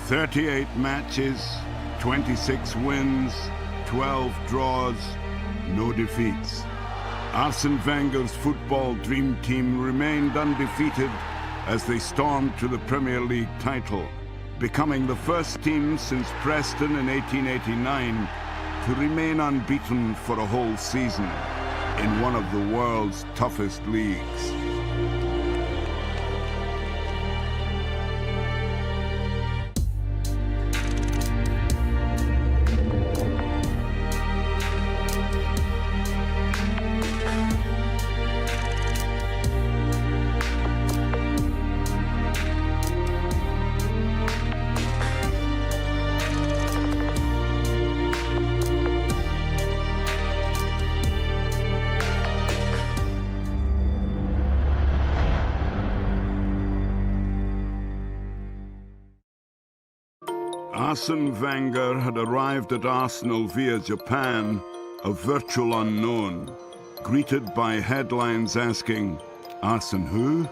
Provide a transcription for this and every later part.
38 matches, 26 wins, 12 draws, no defeats. Arsene Wenger's football dream team remained undefeated as they stormed to the Premier League title, becoming the first team since Preston in 1889 to remain unbeaten for a whole season in one of the world's toughest leagues. Arsene Wenger had arrived at Arsenal via Japan, a virtual unknown, greeted by headlines asking, "Arsene who?"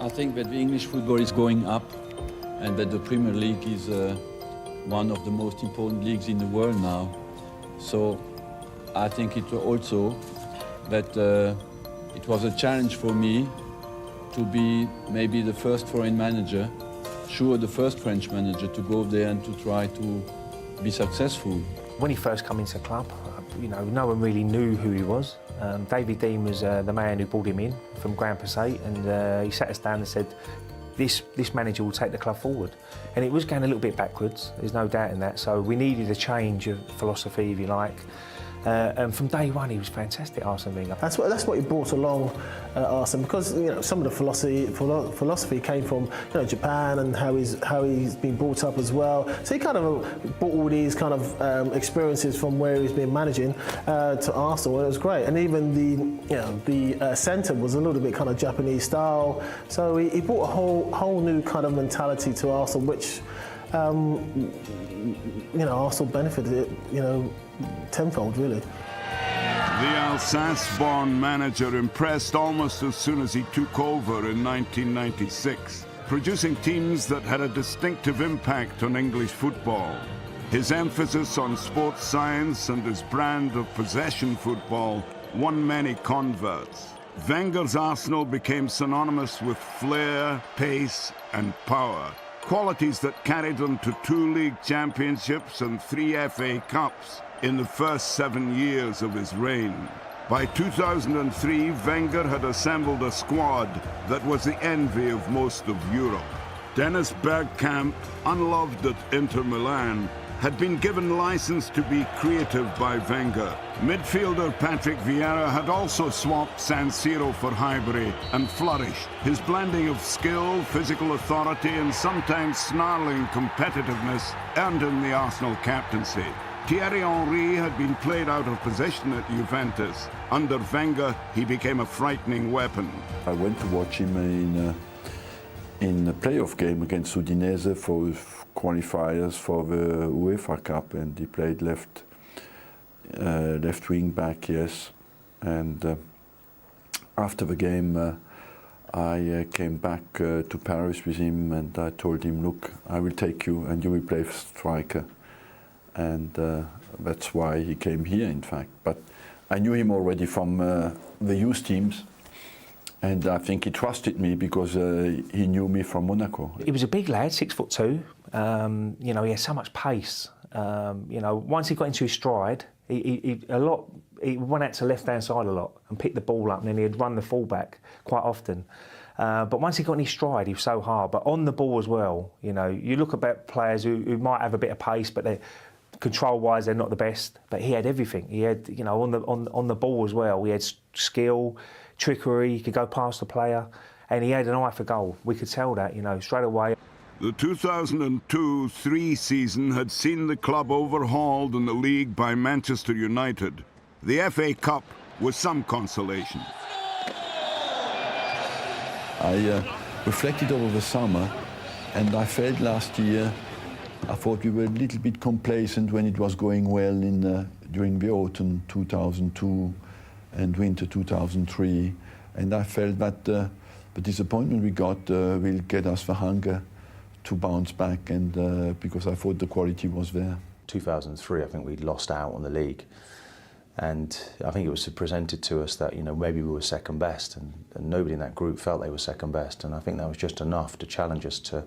I think that the English football is going up and that the Premier League is one of the most important leagues in the world now. So I think it also that it was a challenge for me to be maybe the first foreign manager, sure, the first French manager to go there and to try to be successful. When he first came into the club, no one really knew who he was. David Dean was the man who brought him in from Grand Passat, and he sat us down and said, this manager will take the club forward. And it was going a little bit backwards, there's no doubt in that, so we needed a change of philosophy, if you like. And from day one, he was fantastic, Arsene Wenger. That's what he brought along, Arsene, because some of the philosophy came from Japan and how he's been brought up as well. So he kind of brought all these kind of experiences from where he's been managing to Arsenal, and it was great. And even the centre was a little bit kind of Japanese style. So he brought a whole new kind of mentality to Arsenal, which Arsenal benefited tenfold, really. The Alsace-born manager impressed almost as soon as he took over in 1996, producing teams that had a distinctive impact on English football. His emphasis on sports science and his brand of possession football won many converts. Wenger's Arsenal became synonymous with flair, pace, and power, qualities that carried them to 2 league championships and 3 FA Cups in the first 7 years of his reign. By 2003, Wenger had assembled a squad that was the envy of most of Europe. Dennis Bergkamp, unloved at Inter Milan, had been given license to be creative by Wenger. Midfielder Patrick Vieira had also swapped San Siro for Highbury and flourished. His blending of skill, physical authority, and sometimes snarling competitiveness earned him the Arsenal captaincy. Thierry Henry had been played out of position at Juventus. Under Wenger, he became a frightening weapon. I went to watch him in a playoff game against Udinese for qualifiers for the UEFA Cup, and he played left wing back, yes. And after the game, I came back to Paris with him, and I told him, "Look, I will take you and you will play striker." And that's why he came here, in fact. But I knew him already from the youth teams, and I think he trusted me because he knew me from Monaco. He was a big lad, 6'2". He had so much pace. Once he got into his stride, he went out to left-hand side a lot and picked the ball up, and then he'd run the fullback quite often. But once he got in his stride, he was so hard. But on the ball as well, you look at players who might have a bit of pace, but they control-wise, they're not the best, but he had everything. He had, on the ball as well. He had skill, trickery. He could go past the player, and he had an eye for goal. We could tell that, straight away. The 2002-03 season had seen the club overhauled in the league by Manchester United. The FA Cup was some consolation. I reflected over the summer, and I felt last year, I thought we were a little bit complacent when it was going well during the autumn 2002 and winter 2003. And I felt that the disappointment we got will get us the hunger to bounce back, and because I thought the quality was there. 2003, I think we lost out on the league, and I think it was presented to us that, you know, maybe we were second best, and nobody in that group felt they were second best, and I think that was just enough to challenge us to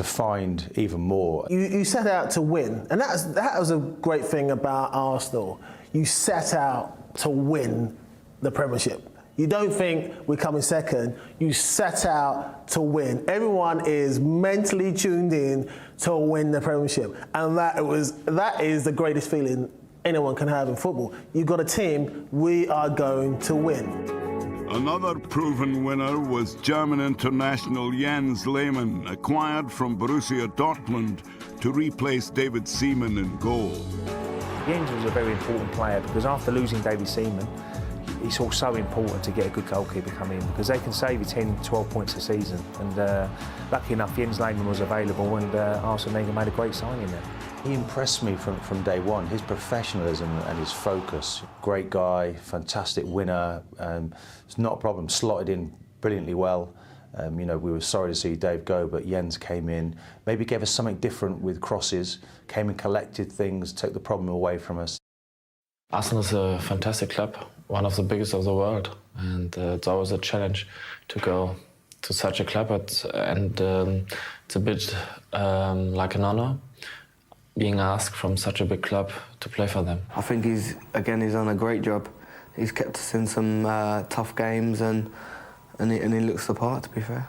find even more. You set out to win, and that was a great thing about Arsenal. You set out to win the Premiership. You don't think we're coming second, you set out to win. Everyone is mentally tuned in to win the Premiership, and that is the greatest feeling anyone can have in football. You've got a team, we are going to win. Another proven winner was German international Jens Lehmann, acquired from Borussia Dortmund to replace David Seaman in goal. Jens was a very important player because after losing David Seaman, it's also important to get a good goalkeeper come in because they can save you 10, 12 points a season. And lucky enough, Jens Lehmann was available, and Arsene Wenger made a great signing there. He impressed me from day one. His professionalism and his focus. Great guy, fantastic winner. It's not a problem. Slotted in brilliantly well. You know, we were sorry to see Dave go, but Jens came in, maybe gave us something different with crosses, came and collected things, took the problem away from us. Arsenal is a fantastic club, one of the biggest of the world, and it's always a challenge to go to such a club, and it's a bit like an honor being asked from such a big club to play for them. I think he's done a great job. He's kept us in some tough games, and he looks the part, to be fair.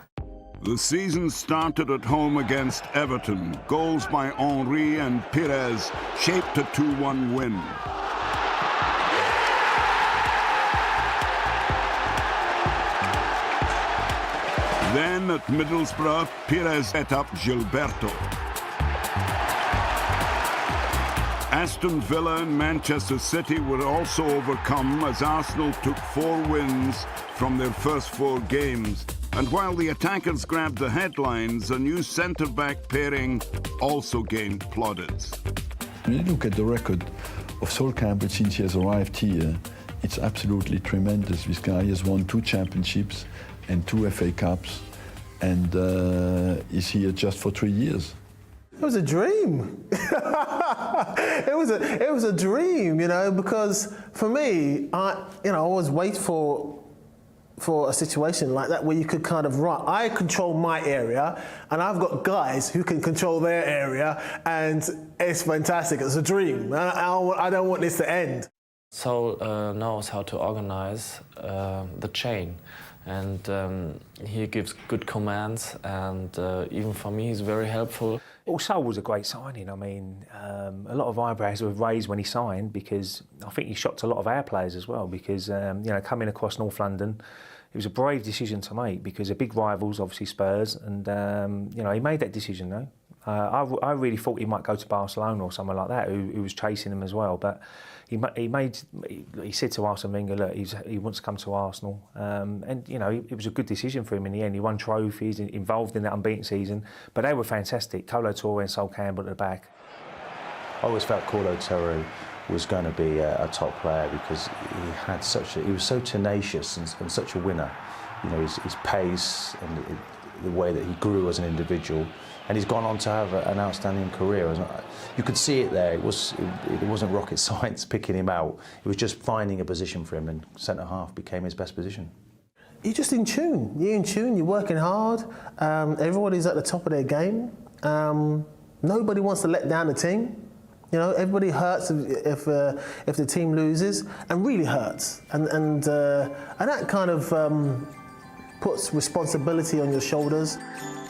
The season started at home against Everton. Goals by Henry and Pires shaped a 2-1 win. Then at Middlesbrough, Pires set up Gilberto. Aston Villa and Manchester City were also overcome as Arsenal took 4 wins from their first 4 games. And while the attackers grabbed the headlines, a new centre-back pairing also gained plaudits. When you look at the record of Sol Campbell since he has arrived here, it's absolutely tremendous. This guy has won 2 championships and 2 FA Cups, and is here just for 3 years. It was a dream. It was a dream, you know, because for me, I always wait for a situation like that where you could kind of run. I control my area, and I've got guys who can control their area, and it's fantastic. It's a dream. I don't want this to end. Sol knows how to organize the chain, and he gives good commands, and even for me, he's very helpful. Also was a great signing. I mean, a lot of eyebrows were raised when he signed because I think he shocked a lot of our players as well because, coming across North London, it was a brave decision to make because the big rivals, obviously Spurs, and, he made that decision though. I really thought he might go to Barcelona or somewhere like that, who was chasing him as well. But he said to Arsene Wenger, look, he wants to come to Arsenal, it was a good decision for him in the end. He won trophies, involved in that unbeaten season, but they were fantastic. Kolo Touré and Sol Campbell at the back. I always felt Kolo Touré was going to be a top player because he was so tenacious and such a winner. You know, his pace and the way that he grew as an individual. And he's gone on to have an outstanding career. You could see it there. It wasn't rocket science picking him out. It was just finding a position for him, and centre-half became his best position. You're just in tune. You're in tune. You're working hard. Everybody's at the top of their game. Nobody wants to let down the team. You know, everybody hurts if the team loses, and really hurts. And that kind of puts responsibility on your shoulders.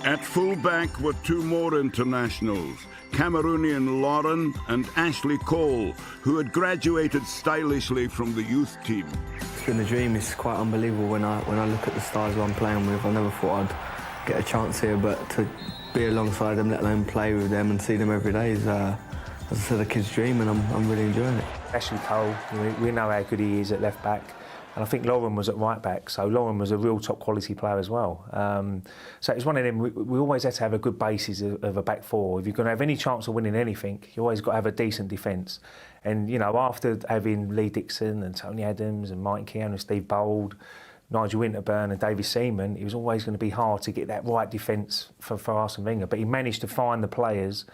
At full-back were 2 more internationals, Cameroonian Lauren and Ashley Cole, who had graduated stylishly from the youth team. It's been a dream. It's quite unbelievable when I look at the stars who I'm playing with. I never thought I'd get a chance here, but to be alongside them, let alone play with them and see them every day is, as I said, a kid's dream, and I'm really enjoying it. Ashley Cole, we know how good he is at left back. And I think Lauren was at right back, so Lauren was a real top quality player as well. So it's one of them, we always had to have a good basis of a back 4. If you're going to have any chance of winning anything, you always got to have a decent defence. And, after having Lee Dixon and Tony Adams and Mike Keown and Steve Bold, Nigel Winterburn and David Seaman, it was always going to be hard to get that right defence for Arsene Wenger. But he managed to find the players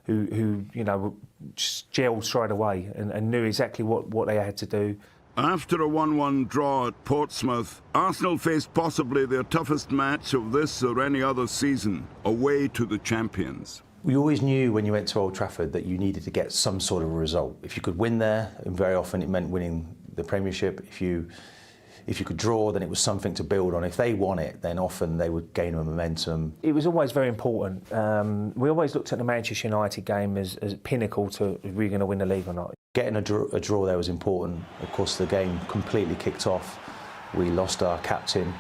who you know, just gelled straight away and knew exactly what they had to do. After a 1-1 draw at Portsmouth, Arsenal faced possibly their toughest match of this or any other season, away to the champions. We always knew when you went to Old Trafford that you needed to get some sort of a result. If you could win there, and very often it meant winning the Premiership. If you could draw, then it was something to build on. If they won it, then often they would gain a momentum. It was always very important. We always looked at the Manchester United game as pinnacle to if we were going to win the league or not. Getting a draw there was important. Of course, the game completely kicked off. We lost our captain,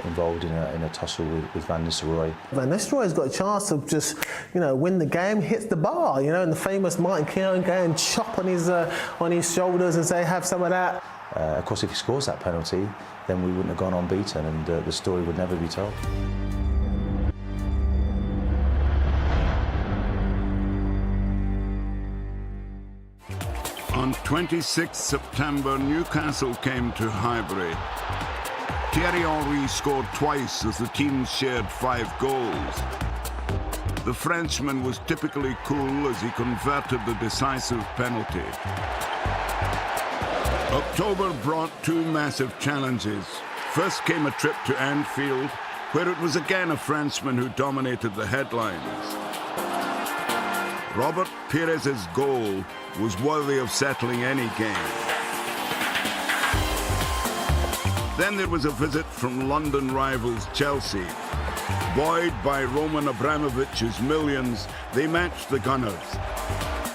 involved in a tussle with Van Nistelrooy. Van Nistelrooy's got a chance to just, you know, win the game, hits the bar, you know, and the famous Martin Keown go and chop on his shoulders and say, have some of that. Of course, if he scores that penalty, then we wouldn't have gone unbeaten, and the story would never be told. On 26 September, Newcastle came to Highbury. Thierry Henry scored twice as the teams shared 5 goals. The Frenchman was typically cool as he converted the decisive penalty. October brought 2 massive challenges. First came a trip to Anfield, where it was again a Frenchman who dominated the headlines. Robert Pires's goal was worthy of settling any game. Then there was a visit from London rivals Chelsea. Buoyed by Roman Abramovich's millions, they matched the Gunners,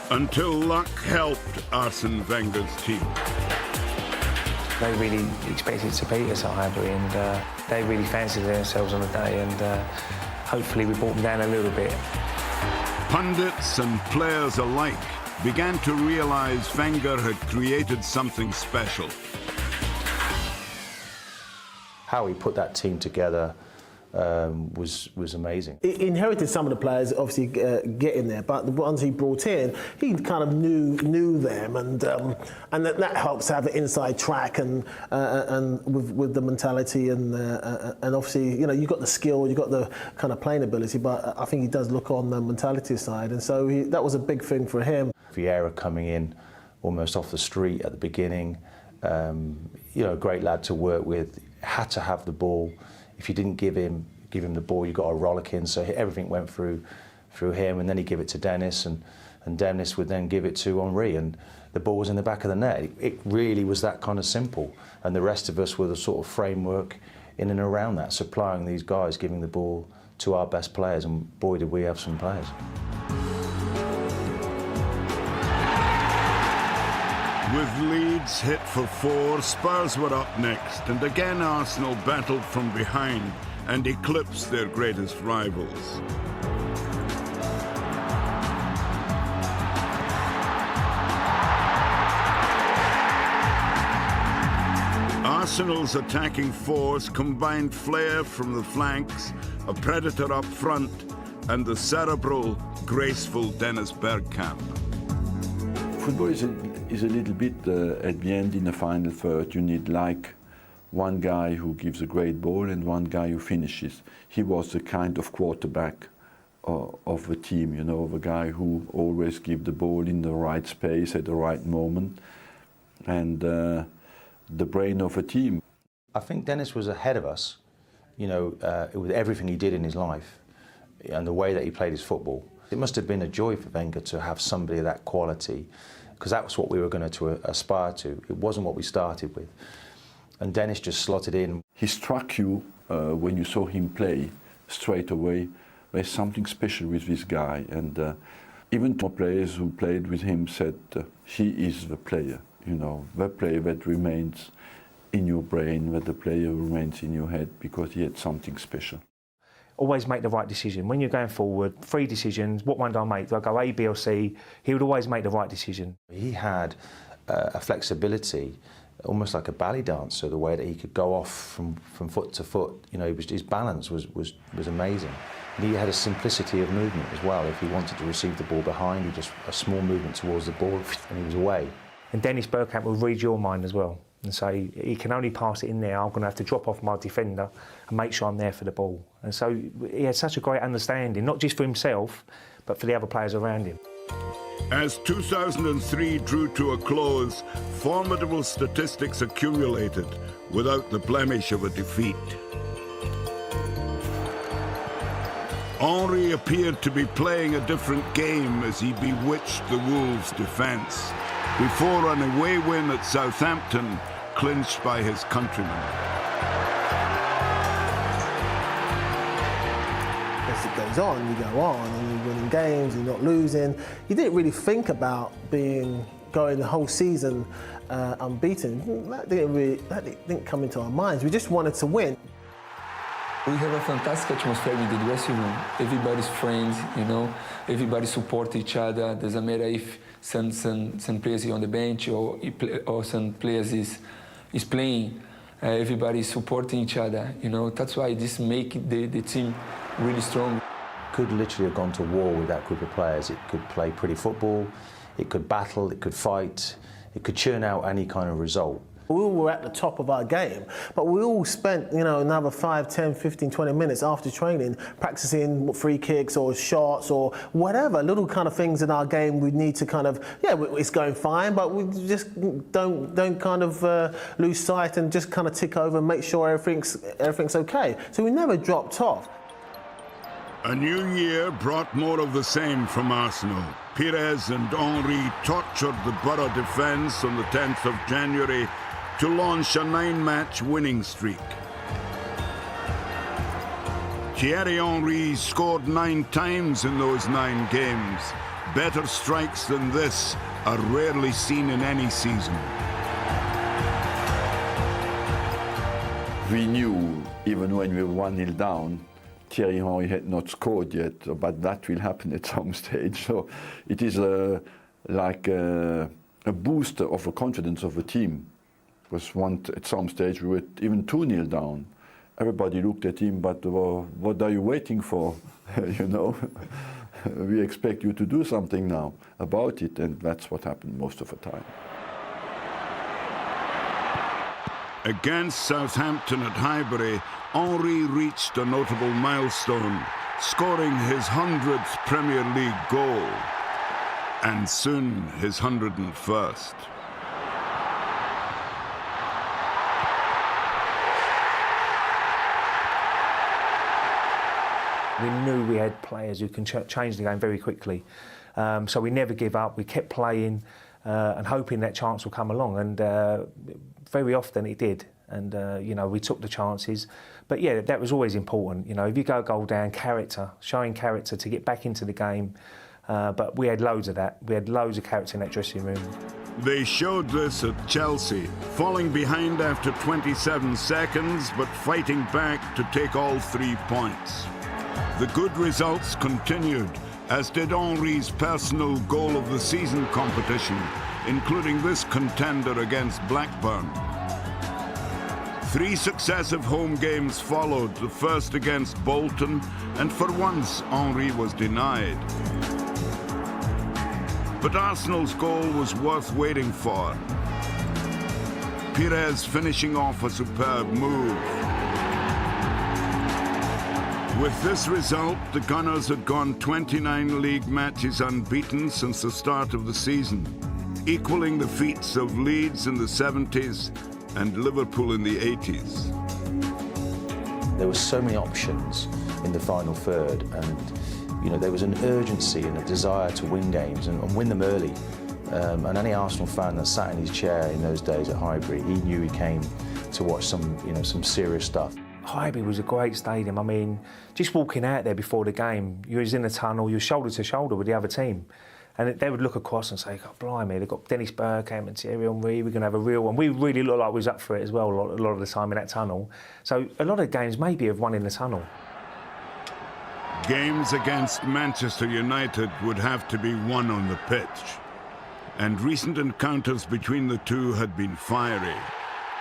until luck helped Arsene Wenger's team. They really expected to beat us at Highbury, and they really fancied themselves on the day, and hopefully we brought them down a little bit. Pundits and players alike began to realise Wenger had created something special. How he put that team together was amazing. He inherited some of the players, obviously getting there, but the ones he brought in, he kind of knew them, and that helps have an inside track and with the mentality and obviously, you know, you've got the skill, you've got the kind of playing ability, but I think he does look on the mentality side, and so that was a big thing for him. Vieira coming in almost off the street at the beginning, you know, a great lad to work with, had to have the ball. If you didn't give him the ball, you got a rollicking. So everything went through him, and then he'd give it to Dennis, and Dennis would then give it to Henry, and the ball was in the back of the net. It really was that kind of simple, and the rest of us were the sort of framework in and around that, supplying these guys, giving the ball to our best players, and boy, did we have some players. With Leeds hit for 4, Spurs were up next, and again Arsenal battled from behind and eclipsed their greatest rivals. Arsenal's attacking force combined flair from the flanks, a predator up front, and the cerebral, graceful Dennis Bergkamp. Football is a little bit at the end in the final third. You need like one guy who gives a great ball and one guy who finishes. He was the kind of quarterback of the team, you know, the guy who always gives the ball in the right space at the right moment, and the brain of a team. I think Dennis was ahead of us, you know, with everything he did in his life and the way that he played his football. It must have been a joy for Wenger to have somebody of that quality, because that was what we were going to aspire to. It wasn't what we started with. And Dennis just slotted in. He struck you when you saw him play straight away. There's something special with this guy. And even more players who played with him said he is the player, you know, the player that remains in your brain, that the player remains in your head, because he had something special. Always make the right decision. When you're going forward, 3 decisions, what one do I make? Do I go A, B or C? He would always make the right decision. He had a flexibility, almost like a ballet dancer, the way that he could go off from foot to foot. You know, his balance was amazing. And he had a simplicity of movement as well. If he wanted to receive the ball behind, he just a small movement towards the ball and he was away. And Dennis Bergkamp will read your mind as well. and say he can only pass it in there. I'm going to have to drop off my defender and make sure I'm there for the ball. And so he had such a great understanding, not just for himself, but for the other players around him. As 2003 drew to a close, formidable statistics accumulated without the blemish of a defeat. Henry appeared to be playing a different game as he bewitched the Wolves' defence, before an away win at Southampton clinched by his countrymen. As it goes on, you go on, and you're winning games, you're not losing. You didn't really think about going the whole season unbeaten. That didn't come into our minds. We just wanted to win. We have a fantastic atmosphere in the dressing room. Everybody's friends, you know. Everybody support each other. Doesn't matter if some players is on the bench or some players is playing. Everybody is supporting each other, you know. That's why this make the team really strong. Could literally have gone to war with that group of players. It could play pretty football, it could battle, it could fight, it could churn out any kind of result. We all were at the top of our game, but we all spent, another 5, 10, 15, 20 minutes after training practicing free kicks or shots or whatever, little kind of things in our game we need to kind of, it's going fine, but we just don't kind of lose sight and just kind of tick over and make sure everything's okay. So we never dropped off. A new year brought more of the same from Arsenal. Pires and Henry tortured the Borough defence on the 10th of January to launch a 9-match winning streak. Thierry Henry scored 9 times in those 9 games. Better strikes than this are rarely seen in any season. We knew, even when we were 1-0 down, Thierry Henry had not scored yet, but that will happen at some stage. So it is like a booster of the confidence of the team. Because at some stage we were even 2-0 down. Everybody looked at him, but what are you waiting for? We expect you to do something now about it, and that's what happened most of the time. Against Southampton at Highbury, Henry reached a notable milestone, scoring his 100th Premier League goal, and soon his 101st. We knew we had players who can change the game very quickly. So we never give up, we kept playing and hoping that chance will come along, and very often it did. And, we took the chances. But, yeah, that was always important. If you go a goal down, showing character to get back into the game. But we had loads of that. We had loads of character in that dressing room. They showed this at Chelsea, falling behind after 27 seconds, but fighting back to take all 3 points. The good results continued, as did Henry's personal goal of the season competition, including this contender against Blackburn. 3 successive home games followed, the first against Bolton, and for once Henry was denied. But Arsenal's goal was worth waiting for. Pires finishing off a superb move. With this result, the Gunners had gone 29 league matches unbeaten since the start of the season, equaling the feats of Leeds in the 70s and Liverpool in the 80s. There were so many options in the final third, and there was an urgency and a desire to win games and win them early. And any Arsenal fan that sat in his chair in those days at Highbury, he knew he came to watch some serious stuff. Highbury was a great stadium. I mean, just walking out there before the game, you was in the tunnel, you were shoulder to shoulder with the other team. And they would look across and say, God, blimey, they've got Dennis Bergkamp and Thierry Henry, we're going to have a real one. We really looked like we was up for it as well a lot of the time in that tunnel. So a lot of games maybe have won in the tunnel. Games against Manchester United would have to be won on the pitch. And recent encounters between the two had been fiery.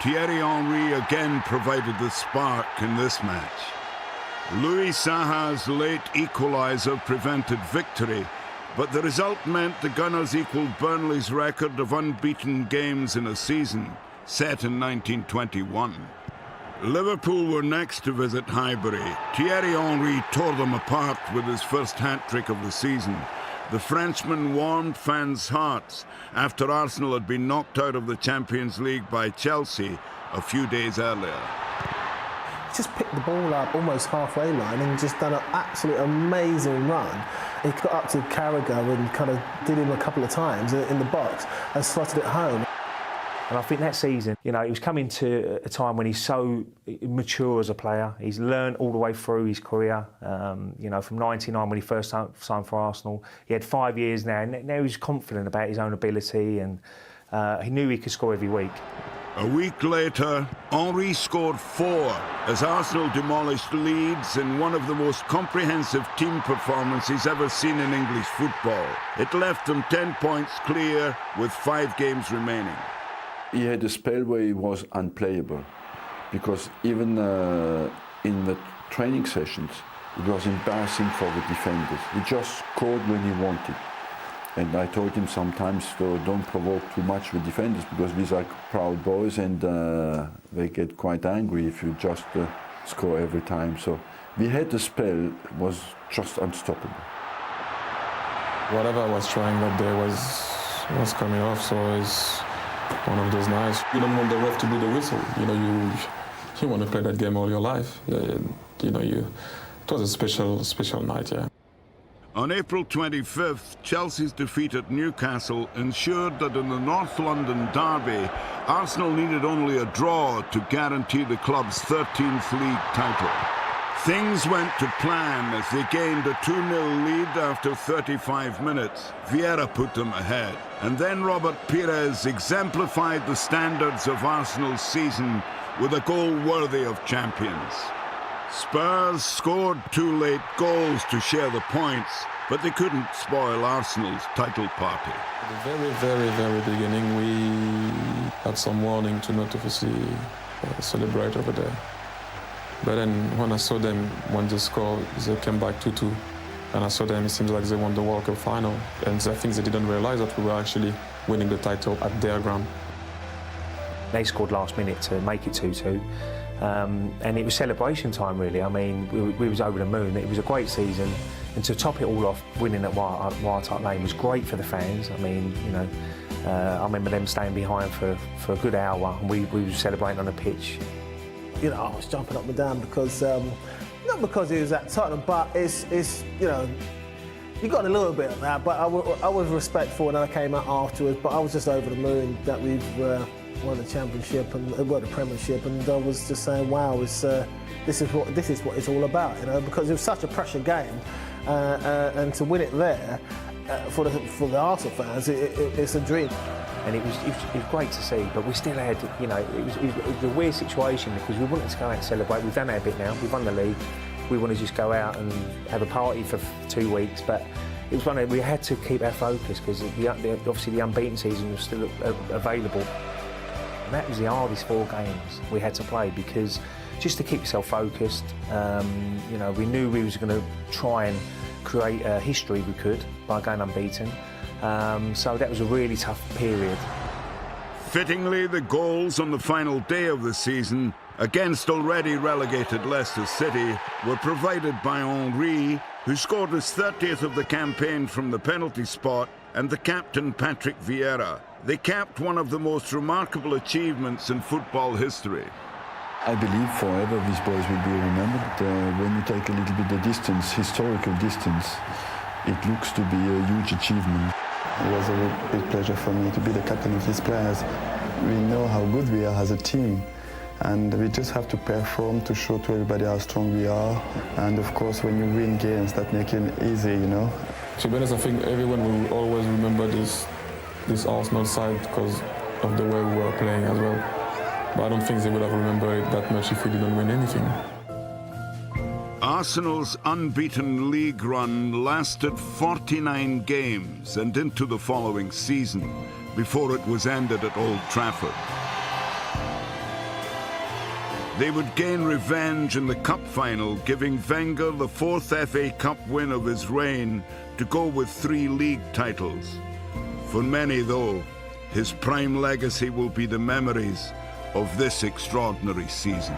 Thierry Henry again provided the spark in this match. Louis Saha's late equaliser prevented victory, but the result meant the Gunners equalled Burnley's record of unbeaten games in a season set in 1921. Liverpool were next to visit Highbury. Thierry Henry tore them apart with his first hat-trick of the season. The Frenchman warmed fans' hearts after Arsenal had been knocked out of the Champions League by Chelsea a few days earlier. Just picked the ball up almost halfway line and just done an absolute amazing run. He got up to Carragher and kind of did him a couple of times in the box and slotted it home. And I think that season, he was coming to a time when he's so mature as a player. He's learned all the way through his career. From '99 when he first signed for Arsenal, he had 5 years now, and now he's confident about his own ability, and he knew he could score every week. A week later, Henry scored 4 as Arsenal demolished Leeds in one of the most comprehensive team performances ever seen in English football. It left them 10 points clear with 5 games remaining. He had a spell where he was unplayable, because even in the training sessions, it was embarrassing for the defenders. He just scored when he wanted. And I told him sometimes, don't provoke too much the defenders, because these are proud boys and they get quite angry if you just score every time. So we had a spell, was just unstoppable. Whatever I was trying that day was coming off, so it's one of those nights. You don't want the ref to blow the whistle. You want to play that game all your life. It was a special night, yeah. On April 25th, Chelsea's defeat at Newcastle ensured that in the North London derby, Arsenal needed only a draw to guarantee the club's 13th league title. Things went to plan as they gained a 2-0 lead after 35 minutes. Vieira put them ahead. And then Robert Pires exemplified the standards of Arsenal's season with a goal worthy of champions. Spurs scored 2 late goals to share the points, but they couldn't spoil Arsenal's title party. At the very, very, very beginning, we had some warning to not obviously celebrate over there. But then when I saw them, when they scored, they came back 2-2. And I saw them, it seems like they won the World Cup final. And I think they didn't realize that we were actually winning the title at their ground. They scored last minute to make it 2-2. And it was celebration time, really. I mean, we was over the moon. It was a great season. And to top it all off, winning at White Hart Lane was great for the fans. I mean, I remember them staying behind for a good hour, and we were celebrating on the pitch. I was jumping up and down because, not because he was at Tottenham, but it's you got a little bit of that, but I was respectful and I came out afterwards, but I was just over the moon that we've won the championship and the Premiership, and I was just saying, wow, this is what it's all about, because it was such a pressure game, and to win it there for the Arsenal fans, it's a dream. And it was great to see, but we still had, it was a weird situation because we wanted to go out and celebrate. We've done that a bit now. We've won the league. We want to just go out and have a party for 2 weeks, but it was we had to keep our focus because obviously the unbeaten season was still available. And that was the hardest 4 games we had to play because just to keep yourself focused, we knew we was going to try and create a history we could by going unbeaten. So that was a really tough period. Fittingly, the goals on the final day of the season against already relegated Leicester City were provided by Henry, who scored his 30th of the campaign from the penalty spot, and the captain Patrick Vieira. They capped one of the most remarkable achievements in football history. I believe forever these boys will be remembered. When you take a little bit of distance, historical distance, it looks to be a huge achievement. It was a big pleasure for me to be the captain of these players. We know how good we are as a team, and we just have to perform to show to everybody how strong we are. And of course, when you win games, that makes it easy, To be honest, I think everyone will always remember this Arsenal side because of the way we were playing as well. But I don't think they would have remembered it that much if we didn't win anything. Arsenal's unbeaten league run lasted 49 games and into the following season before it was ended at Old Trafford. They would gain revenge in the cup final, giving Wenger the 4th FA Cup win of his reign to go with 3 league titles. For many, though, His prime legacy will be the memories of this extraordinary season.